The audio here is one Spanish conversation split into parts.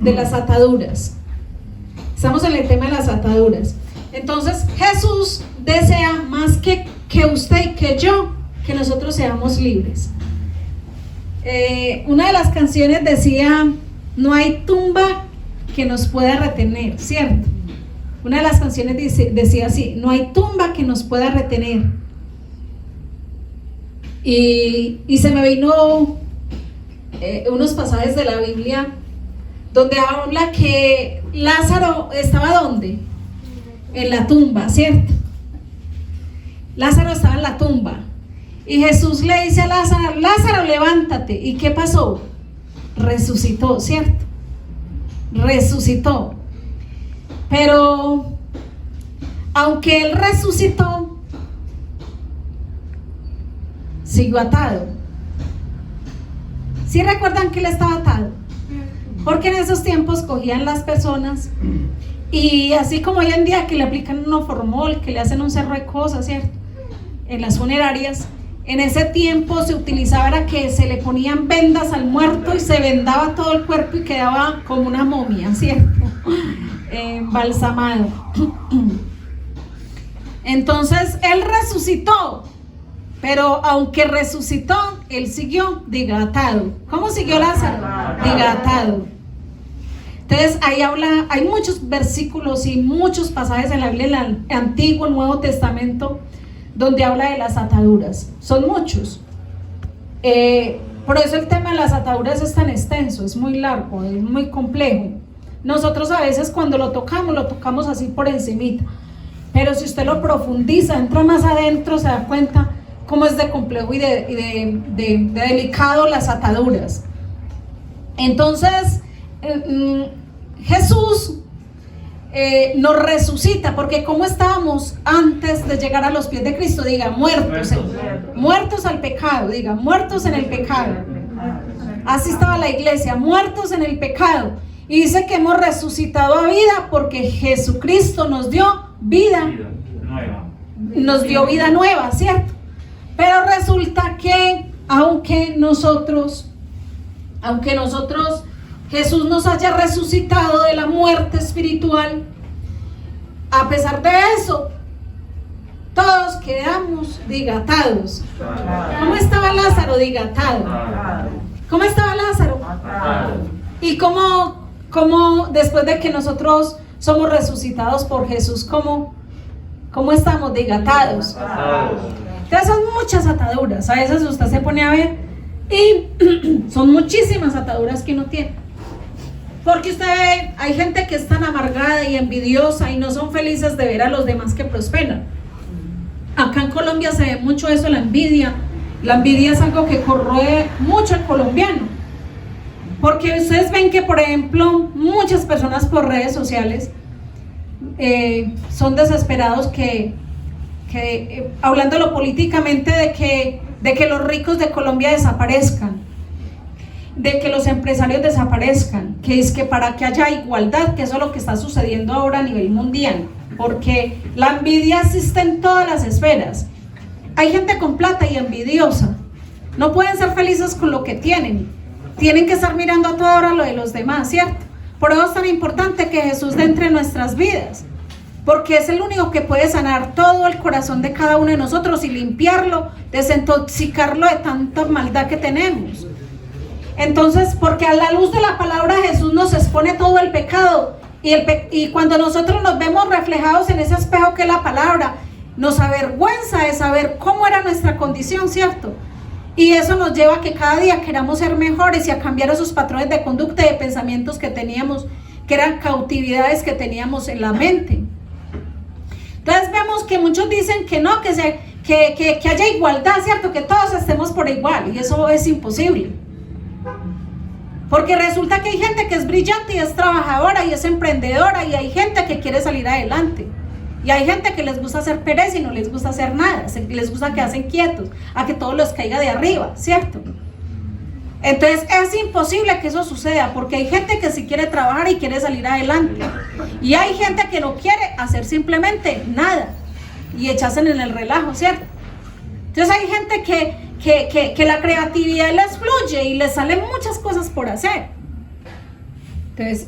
de las ataduras. Estamos en el tema de las ataduras. Entonces Jesús desea más que usted y que yo, que nosotros seamos libres. Una de las canciones decía: no hay tumba que nos pueda retener, ¿cierto? Una de las canciones decía así: no hay tumba que nos pueda retener. Y se me vino unos pasajes de la Biblia donde habla que Lázaro estaba ¿dónde? En la tumba, ¿cierto? Lázaro estaba en la tumba y Jesús le dice a Lázaro: Lázaro, levántate. ¿Y qué pasó? Resucitó, ¿cierto? Resucitó. Pero aunque él resucitó, siguió atado. ¿Sí recuerdan que él estaba atado? Porque en esos tiempos cogían las personas y así como hoy en día que le aplican un formol, que le hacen un cerro de cosas, ¿cierto? En las funerarias, en ese tiempo se utilizaba era que se le ponían vendas al muerto y se vendaba todo el cuerpo y quedaba como una momia, ¿cierto? Embalsamado. Entonces él resucitó, pero aunque resucitó, él siguió, diga, atado. ¿Cómo siguió Lázaro? Diga, atado. Entonces ahí habla, hay muchos versículos y muchos pasajes en la Biblia, en el Antiguo, Nuevo Testamento, donde habla de las ataduras. Son muchos. Por eso el tema de las ataduras es tan extenso, es muy largo, es muy complejo. Nosotros a veces cuando lo tocamos así por encimita, pero si usted lo profundiza, entra más adentro, se da cuenta cómo es de complejo y de delicado las ataduras. Entonces Jesús nos resucita, porque como estábamos antes de llegar a los pies de Cristo, diga, muertos al pecado, diga, muertos en el pecado. Así estaba la iglesia, muertos en el pecado. Y dice que hemos resucitado a vida porque Jesucristo nos dio vida nueva, ¿cierto? Pero resulta que aunque nosotros Jesús nos haya resucitado de la muerte espiritual, a pesar de eso, todos quedamos, diga, atados. ¿Cómo estaba Lázaro? Diga, atado. ¿Cómo estaba Lázaro? Y cómo después de que nosotros somos resucitados por Jesús, ¿cómo estamos? Diga, atados. Entonces son muchas ataduras. A veces usted se pone a ver y son muchísimas ataduras que uno tiene. Porque usted ve, hay gente que es tan amargada y envidiosa y no son felices de ver a los demás que prosperan. Acá en Colombia se ve mucho eso, la envidia. La envidia es algo que corroe mucho al colombiano. Porque ustedes ven que, por ejemplo, muchas personas por redes sociales son desesperados hablándolo políticamente, de que los ricos de Colombia desaparezcan, de que los empresarios desaparezcan, que es que para que haya igualdad, que eso es lo que está sucediendo ahora a nivel mundial, porque la envidia existe en todas las esferas. Hay gente con plata y envidiosa, no pueden ser felices con lo que tienen que estar mirando a toda hora lo de los demás, ¿cierto? Por eso es tan importante que Jesús entre en nuestras vidas, porque es el único que puede sanar todo el corazón de cada uno de nosotros y limpiarlo, desintoxicarlo de tanta maldad que tenemos. Entonces, porque a la luz de la palabra Jesús nos expone todo el pecado, y cuando nosotros nos vemos reflejados en ese espejo que es la palabra, nos avergüenza de saber cómo era nuestra condición, ¿cierto? Y eso nos lleva a que cada día queramos ser mejores y a cambiar esos patrones de conducta y de pensamientos que teníamos, que eran cautividades que teníamos en la mente. Entonces vemos que muchos dicen que no, que haya igualdad, ¿cierto? Que todos estemos por igual, y eso es imposible. Porque resulta que hay gente que es brillante y es trabajadora y es emprendedora, y hay gente que quiere salir adelante. Y hay gente que les gusta hacer pereza y no les gusta hacer nada, les gusta quedarse quietos, a que todo les caiga de arriba, ¿cierto? Entonces es imposible que eso suceda, porque hay gente que sí quiere trabajar y quiere salir adelante, y hay gente que no quiere hacer simplemente nada y echarse en el relajo, ¿cierto? Entonces hay gente que la creatividad les fluye y les salen muchas cosas por hacer. Entonces,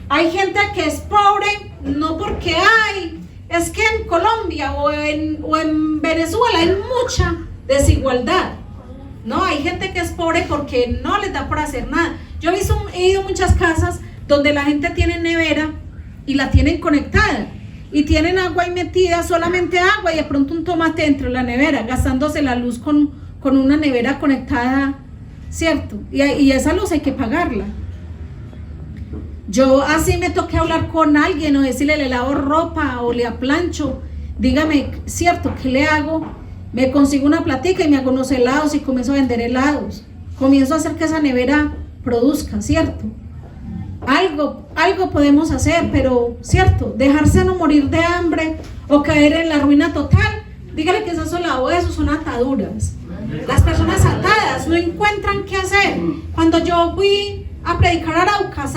hay gente que es pobre no porque es que en Colombia o en Venezuela hay mucha desigualdad. No, hay gente que es pobre porque no les da por hacer nada. Yo he ido a muchas casas donde la gente tiene nevera y la tienen conectada y tienen agua ahí metida, solamente agua y de pronto un tomate dentro de la nevera, gastándose la luz con una nevera conectada, ¿cierto? Y esa luz hay que pagarla. Yo así me toqué hablar con alguien o decirle, le lavo ropa o le aplancho, dígame, ¿cierto? ¿Qué le hago? Me consigo una platica y me hago unos helados y comienzo a vender helados. Comienzo a hacer que esa nevera produzca, ¿cierto? Algo podemos hacer, pero, ¿cierto? Dejarse no morir de hambre o caer en la ruina total. Dígale que eso son ataduras. Las personas atadas no encuentran qué hacer. Cuando yo fui a predicar a Arauca,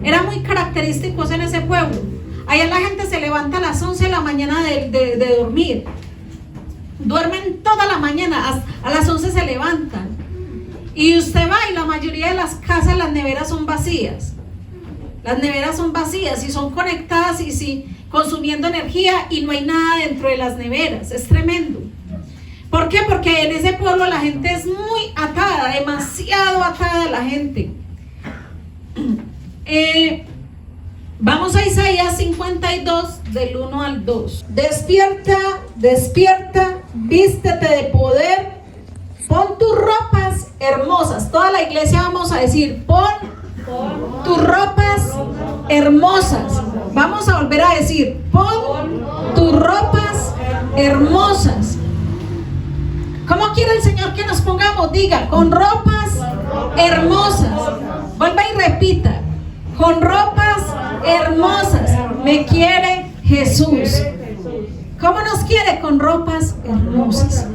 era muy característico en ese pueblo. Allá la gente se levanta a las 11 de la mañana de dormir. Duermen toda la mañana, a las 11 se levantan. Y usted va y la mayoría de las casas, las neveras son vacías. Las neveras son vacías y son conectadas y sí, consumiendo energía y no hay nada dentro de las neveras. Es tremendo. ¿Por qué? Porque en ese pueblo la gente es muy atada, demasiado atada la gente. Vamos a Isaías 52 del 1 al 2. Despierta, despierta, vístete de poder, pon tus ropas hermosas. Toda la iglesia vamos a decir, pon tus ropas hermosas. Vamos a volver a decir, pon tus ropas hermosas. ¿Cómo quiere el Señor que nos pongamos? Diga, con ropas hermosas. Vuelva y repita, con ropas hermosas me quiere Jesús. ¿Cómo nos quiere? Con ropas hermosas.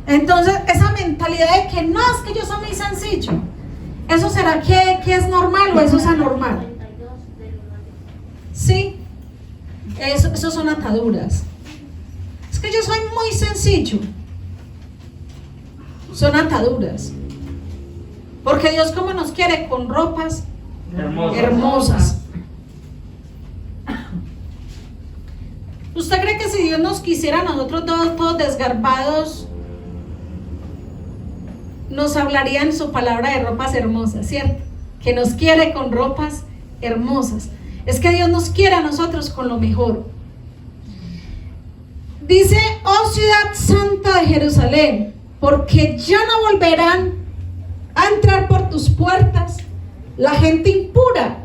Entonces, esa mentalidad de que no, es que yo soy muy sencillo, ¿eso será que es normal o eso es anormal? Sí, eso son ataduras. Es que yo soy muy sencillo. Son ataduras. Porque Dios como nos quiere con ropas hermosas. ¿Usted cree que si Dios nos quisiera a nosotros todos desgarbados, nos hablaría en su palabra de ropas hermosas, ¿cierto? Que nos quiere con ropas hermosas. Es que Dios nos quiere a nosotros con lo mejor. Dice, oh ciudad santa de Jerusalén, porque ya no volverán a entrar por tus puertas la gente impura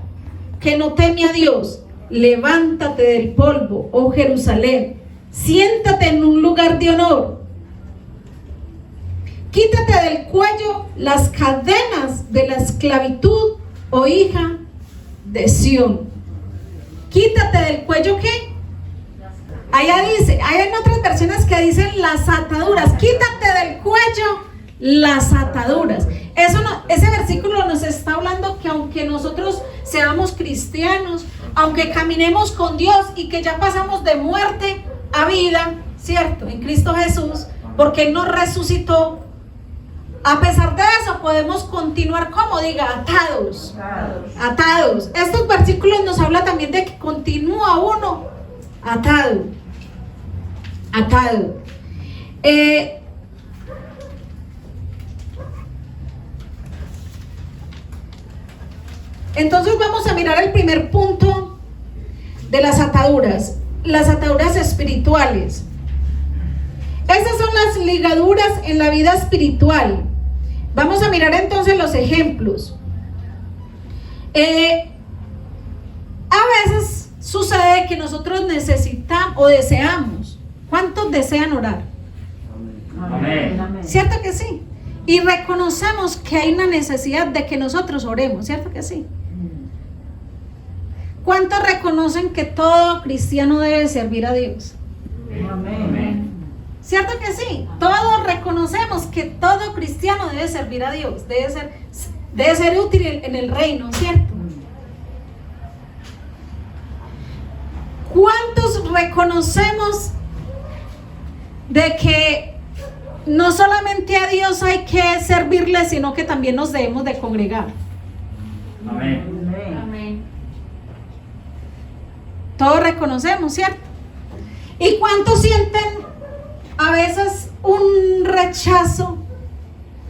que no teme a Dios. Levántate del polvo, oh Jerusalén, siéntate en un lugar de honor. Quítate del cuello las cadenas de la esclavitud, oh hija de Sión. Quítate del cuello, ¿qué? Allá dice, hay en otras versiones que dicen las ataduras. Quítate del cuello las ataduras. Ese versículo nos está hablando que aunque nosotros seamos cristianos, aunque caminemos con Dios y que ya pasamos de muerte a vida, ¿cierto? En Cristo Jesús, porque Él nos resucitó, a pesar de eso podemos continuar, como diga, atados. Estos versículos nos hablan también de que continúa uno atado. Entonces vamos a mirar el primer punto de las ataduras espirituales. Esas son las ligaduras en la vida espiritual. Vamos a mirar entonces los ejemplos. A veces sucede que nosotros necesitamos o deseamos. ¿Cuántos desean orar? Amén. ¿Cierto que sí? Y reconocemos que hay una necesidad de que nosotros oremos, ¿cierto que sí? ¿Cuántos reconocen que todo cristiano debe servir a Dios? Amén. ¿Cierto que sí? Todos reconocemos que todo cristiano debe servir a Dios, debe ser útil en el reino, ¿cierto? ¿Cuántos reconocemos de que no solamente a Dios hay que servirle, sino que también nos debemos de congregar? Amén. Amén. Todos reconocemos, ¿cierto? ¿Y cuántos sienten a veces un rechazo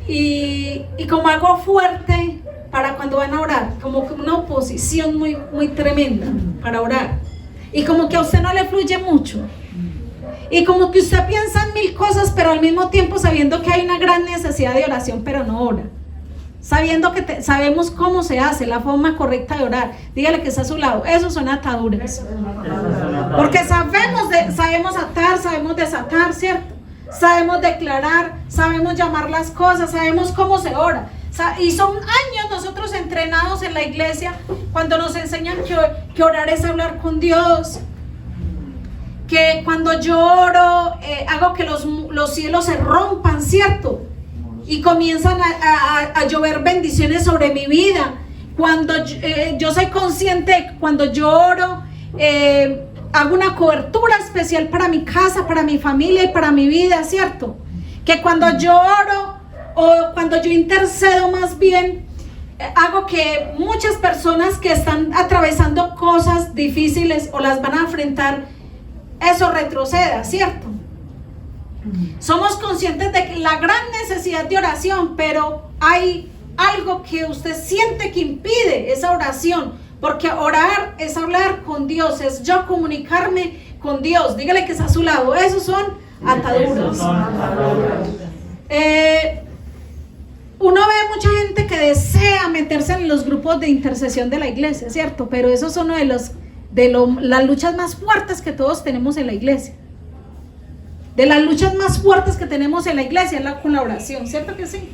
y como algo fuerte para cuando van a orar? Como que una oposición muy tremenda para orar. Y como que a usted no le fluye mucho. Y como que usted piensa en mil cosas, pero al mismo tiempo sabiendo que hay una gran necesidad de oración, pero no ora. Sabiendo que sabemos cómo se hace, la forma correcta de orar. Dígale que está a su lado. Esos son ataduras. Porque sabemos atar, sabemos desatar, ¿cierto? Sabemos declarar, sabemos llamar las cosas, sabemos cómo se ora. Y son años nosotros entrenados en la iglesia cuando nos enseñan que orar es hablar con Dios. Que cuando yo oro, hago que los cielos se rompan, ¿cierto? Y comienzan a llover bendiciones sobre mi vida. Cuando yo soy consciente, cuando yo oro, hago una cobertura especial para mi casa, para mi familia y para mi vida, ¿cierto? Que cuando yo oro o cuando yo intercedo más bien, hago que muchas personas que están atravesando cosas difíciles o las van a enfrentar, eso retroceda, ¿cierto? Somos conscientes de la gran necesidad de oración, pero hay algo que usted siente que impide esa oración, porque orar es hablar con Dios, es yo comunicarme con Dios. Dígale que está a su lado. Esos son ataduras. Uno ve mucha gente que desea meterse en los grupos de intercesión de la iglesia, ¿cierto? Pero esos son uno de las luchas más fuertes que todos tenemos en la iglesia. De las luchas más fuertes que tenemos en la iglesia es con la oración, ¿cierto que sí?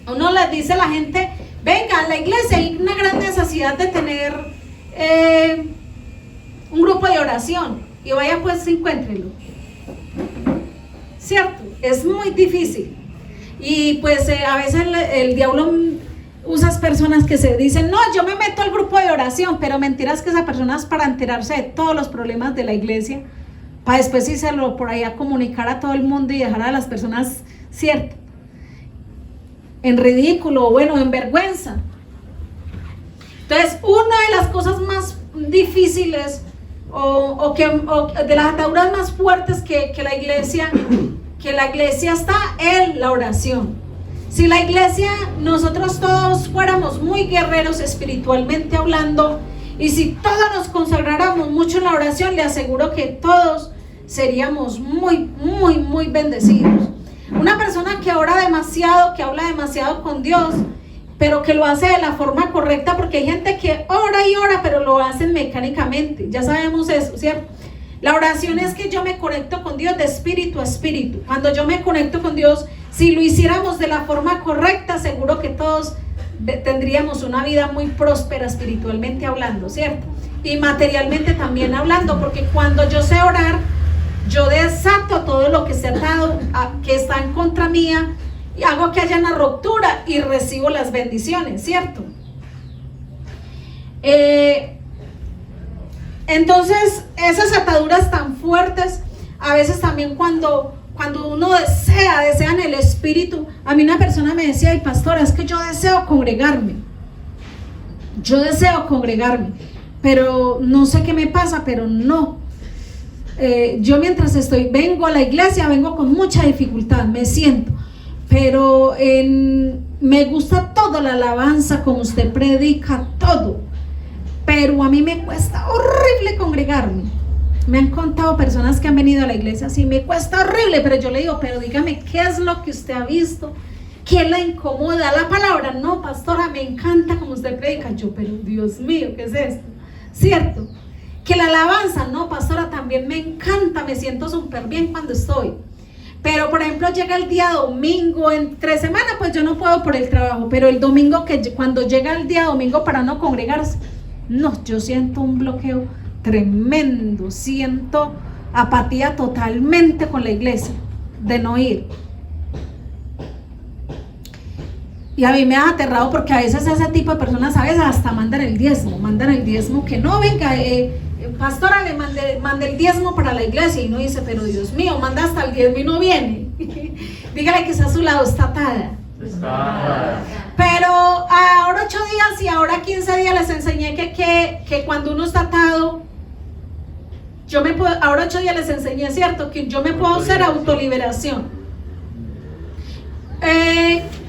Uno les dice a la gente, venga, a la iglesia hay una gran necesidad de tener un grupo de oración, y vaya pues encuéntrelo, ¿cierto? Es muy difícil, y pues a veces el diablo usa personas que se dicen, no, yo me meto al grupo de oración, pero mentiras que esa persona es para enterarse de todos los problemas de la iglesia, para después irse por ahí a comunicar a todo el mundo y dejar a las personas, ¿cierto?, en ridículo, o bueno, en vergüenza. Entonces, una de las cosas más difíciles o de las ataduras más fuertes que la iglesia está en la oración. Si la iglesia, nosotros todos fuéramos muy guerreros espiritualmente hablando, y si todos nos consagráramos mucho en la oración, le aseguro que todos seríamos muy bendecidos. Una persona que ora demasiado, que habla demasiado con Dios, pero que lo hace de la forma correcta, porque hay gente que ora y ora, pero lo hacen mecánicamente. Ya sabemos eso, ¿cierto? La oración es que yo me conecto con Dios de espíritu a espíritu. Cuando yo me conecto con Dios, si lo hiciéramos de la forma correcta, seguro que todos tendríamos una vida muy próspera espiritualmente hablando, ¿cierto? Y materialmente también hablando, porque cuando yo sé orar, yo desato todo lo que se ha atado, que está en contra mía, y hago que haya una ruptura y recibo las bendiciones, ¿cierto? Entonces, esas ataduras tan fuertes, a veces también cuando uno desea en el espíritu. A mí una persona me decía, ay pastora, es que yo deseo congregarme, pero no sé qué me pasa, pero no. Yo mientras vengo a la iglesia, vengo con mucha dificultad, me siento, pero me gusta todo, la alabanza, como usted predica, todo, pero a mí me cuesta horrible congregarme. Me han contado personas que han venido a la iglesia así, me cuesta horrible, pero yo le digo, pero dígame, ¿qué es lo que usted ha visto? ¿Qué la incomoda? La palabra, no pastora, me encanta como usted predica. Yo, pero Dios mío, ¿qué es esto? ¿Cierto? Que la alabanza, no pastora, también me encanta, me siento súper bien cuando estoy. Pero por ejemplo llega el día domingo, entre semana pues yo no puedo por el trabajo, pero el domingo, cuando llega el día domingo para no congregarse, no, yo siento un bloqueo tremendo, siento apatía totalmente con la iglesia, de no ir. Y a mí me ha aterrado porque a veces ese tipo de personas, a veces hasta mandan el diezmo, que no, venga, pastora, le mande el diezmo para la iglesia, y uno dice, pero Dios mío, manda hasta el diezmo y no viene. Dígale que está a su lado, está atada. Pero ahora 8 días y ahora 15 días les enseñé que cuando uno está atado, ahora 8 días les enseñé, ¿cierto? Que yo me puedo hacer autoliberación.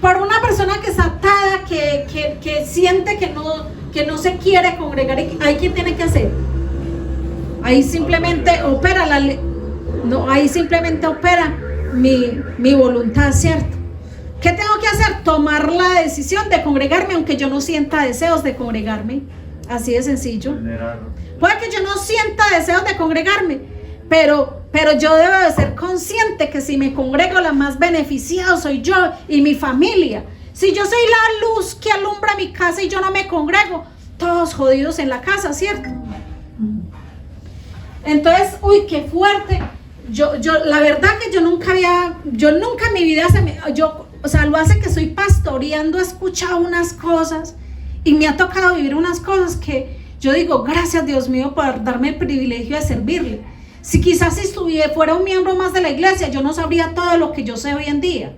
Por una persona que está atada, que siente que no se quiere congregar, ¿ahí qué tiene que hacer? Ahí simplemente opera ahí simplemente opera mi voluntad, ¿cierto? ¿Qué tengo que hacer? Tomar la decisión de congregarme, aunque yo no sienta deseos de congregarme. Así de sencillo. Puede que yo no sienta deseos de congregarme, pero yo debo de ser consciente que si me congrego, la más beneficiada soy yo y mi familia. Si yo soy la luz que alumbra mi casa y yo no me congrego, todos jodidos en la casa, ¿cierto? Entonces, uy, qué fuerte. Yo la verdad que yo nunca en mi vida o sea, lo hace que estoy pastoreando, he escuchado unas cosas y me ha tocado vivir unas cosas que yo digo, gracias Dios mío por darme el privilegio de servirle. Si quizás fuera un miembro más de la iglesia, yo no sabría todo lo que yo sé hoy en día.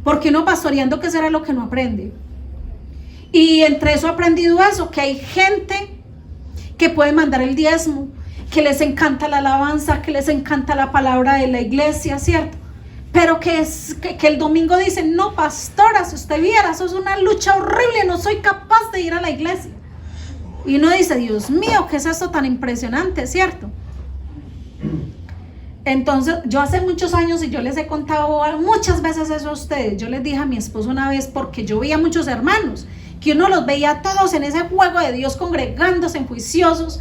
Porque uno pastoreando, ¿qué será lo que no aprende? Y entre eso he aprendido eso, que hay gente que puede mandar el diezmo, que les encanta la alabanza, que les encanta la palabra de la iglesia, ¿cierto? Pero que el domingo dicen, no, pastora, si usted viera, eso es una lucha horrible, no soy capaz de ir a la iglesia. Y uno dice, Dios mío, ¿qué es esto tan impresionante, cierto? Entonces, yo hace muchos años, y yo les he contado muchas veces eso a ustedes, yo les dije a mi esposo una vez, porque yo veía muchos hermanos, que uno los veía todos en ese juego de Dios, congregándose en juiciosos,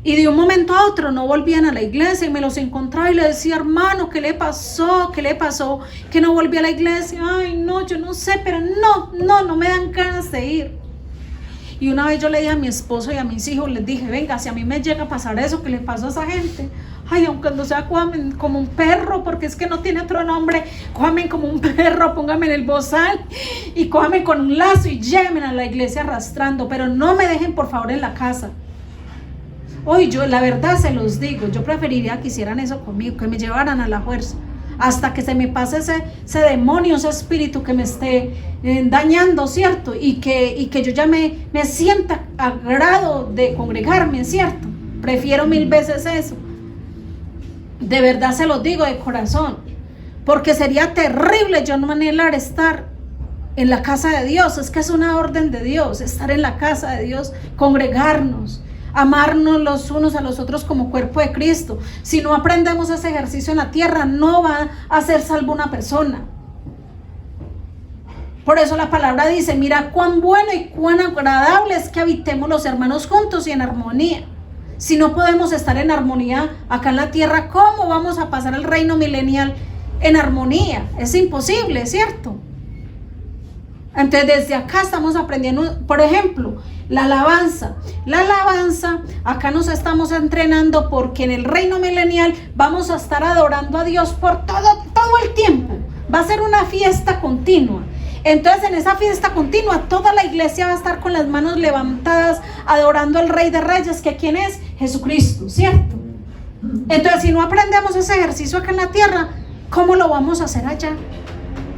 y de un momento a otro no volvían a la iglesia, y me los encontraba y le decía, hermano, ¿qué le pasó? ¿Qué le pasó? Que no volví a la iglesia. Ay, no, yo no sé, pero no me dan ganas de ir. Y una vez yo le dije a mi esposo y a mis hijos, les dije, venga, si a mí me llega a pasar eso que le pasó a esa gente, ay, aunque no sea comen como un perro, porque es que no tiene otro nombre, comen como un perro, pónganme en el bozal y cójanme con un lazo y llévenme a la iglesia arrastrando, pero no me dejen por favor en la casa. Hoy yo la verdad se los digo, yo preferiría que hicieran eso conmigo, que me llevaran a la fuerza, hasta que se me pase ese demonio, ese espíritu que me esté dañando, ¿cierto? Y que yo ya me sienta a grado de congregarme, ¿cierto? Prefiero 1000 veces eso. De verdad se los digo de corazón, porque sería terrible yo no anhelar estar en la casa de Dios. Es que es una orden de Dios, estar en la casa de Dios, congregarnos, amarnos los unos a los otros como cuerpo de Cristo. Si no aprendemos ese ejercicio en la tierra, no va a ser salvo una persona. Por eso la palabra dice, mira cuán bueno y cuán agradable es que habitemos los hermanos juntos y en armonía. Si no podemos estar en armonía acá en la tierra, ¿cómo vamos a pasar el reino milenial en armonía? Es imposible, ¿cierto? Entonces desde acá estamos aprendiendo, por ejemplo, la alabanza, acá nos estamos entrenando porque en el reino milenial vamos a estar adorando a Dios por todo el tiempo, va a ser una fiesta continua. Entonces en esa fiesta continua toda la iglesia va a estar con las manos levantadas adorando al Rey de Reyes, que ¿quién es? Jesucristo, ¿cierto? Entonces si no aprendemos ese ejercicio acá en la tierra, ¿cómo lo vamos a hacer allá?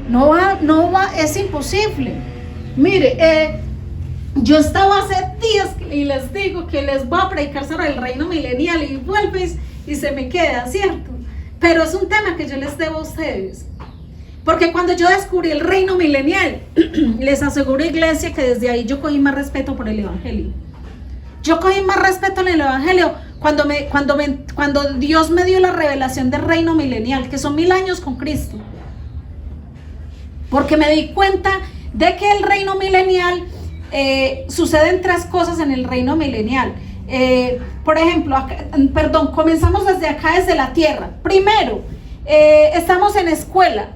No va, es imposible. Mire, yo estaba hace días y les digo que les voy a predicar sobre el reino milenial y vuelves y se me queda, ¿cierto? Pero es un tema que yo les debo a ustedes. Porque cuando yo descubrí el reino milenial, les aseguro, iglesia, que desde ahí yo cogí más respeto por el evangelio. Yo cogí más respeto en el evangelio cuando Dios me dio la revelación del reino milenial, que son 1000 años con Cristo. Porque me di cuenta de que el reino milenial, suceden 3 cosas en el reino milenial. Por ejemplo, comenzamos desde acá, desde la tierra. Primero, estamos en escuela.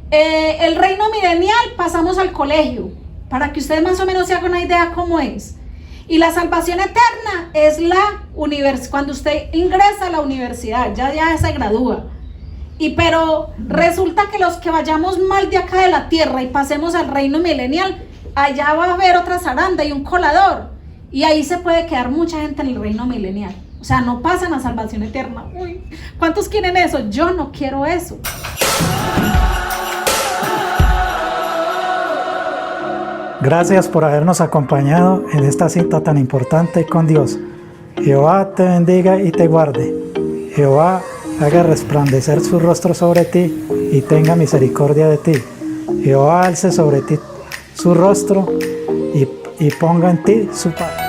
El reino milenial pasamos al colegio, para que ustedes más o menos se hagan una idea cómo es. Y la salvación eterna es la universidad, cuando usted ingresa a la universidad, ya se gradúa. Pero resulta que los que vayamos mal de acá de la tierra y pasemos al reino milenial, allá va a haber otra zaranda y un colador, y ahí se puede quedar mucha gente en el reino milenial. O sea, no pasan a salvación eterna. Uy, ¿cuántos quieren eso? Yo no quiero eso. Gracias por habernos acompañado en esta cita tan importante con Dios. Jehová te bendiga y te guarde. Jehová haga resplandecer su rostro sobre ti y tenga misericordia de ti. Jehová alce sobre ti su rostro y ponga en ti su paz.